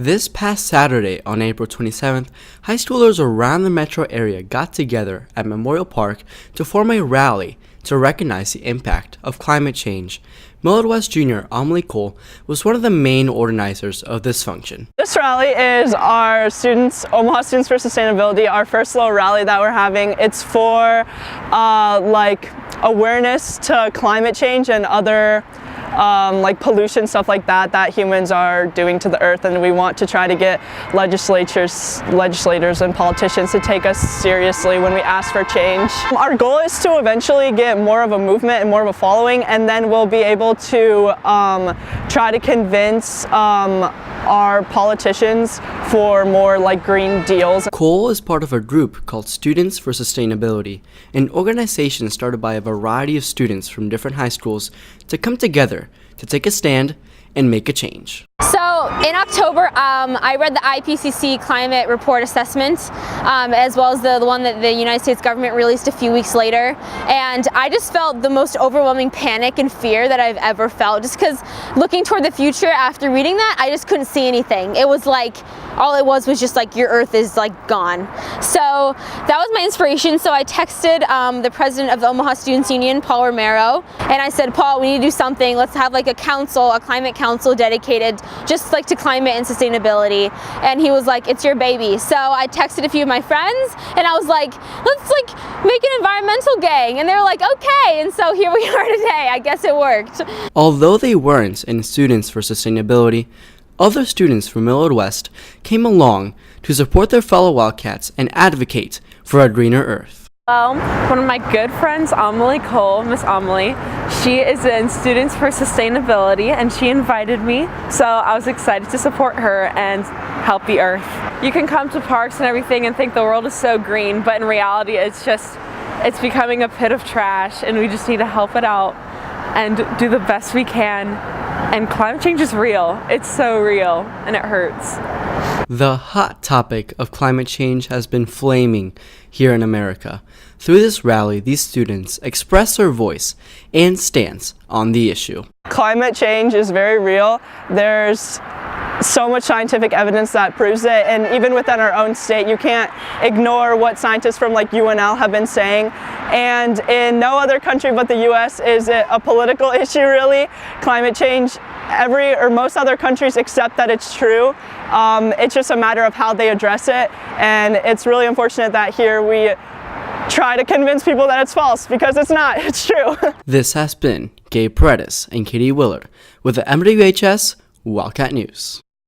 This past Saturday, on April 27th, high schoolers around the metro area got together at Memorial Park to form a rally to recognize the impact of climate change. Millard West Jr. Amelie Cole was one of the main organizers of this function. This rally is our students, Omaha Students for Sustainability, our first little rally that we're having. It's for awareness to climate change and other pollution, stuff like that humans are doing to the earth, and we want to try to get legislators and politicians to take us seriously when we ask for change. Our goal is to eventually get more of a movement and more of a following, and then we'll be able to try to convince our politicians for more green deals. Cole is part of a group called Students for Sustainability, an organization started by a variety of students from different high schools to come together to take a stand and make a change. So in October, I read the IPCC climate report assessment, as well as the one that the United States government released a few weeks later, and I just felt the most overwhelming panic and fear that I've ever felt, just because looking toward the future after reading that, I just couldn't see anything. It was all it was just your earth is gone. So that was my inspiration. So I texted the president of the Omaha Students Union, Paul Romero, and I said, Paul, we need to do something. Let's have a council, a climate council dedicated just to climate and sustainability. And he was like, it's your baby. So I texted a few of my friends and I was like, let's make an environmental gang. And they were like, okay. And so here we are today. I guess it worked. Although they weren't in Students for Sustainability, other students from Millard West came along to support their fellow Wildcats and advocate for a greener earth. Well, one of my good friends, Amelie Cole, Miss Amelie, she is in Students for Sustainability, and she invited me, so I was excited to support her and help the earth. You can come to parks and everything and think the world is so green, but in reality it's becoming a pit of trash, and we just need to help it out and do the best we can. And climate change is real. It's so real, and it hurts. The hot topic of climate change has been flaming here in America. Through this rally, these students express their voice and stance on the issue. Climate change is very real. There's so much scientific evidence that proves it, and even within our own state, you can't ignore what scientists from UNL have been saying. And in no other country but the US is it a political issue, really. Climate change, most other countries accept that it's true. It's just a matter of how they address it, and it's really unfortunate that here we try to convince people that it's false, because it's not, it's true. This has been Gabe Paredes and Katie Willard with the MWHS Wildcat News.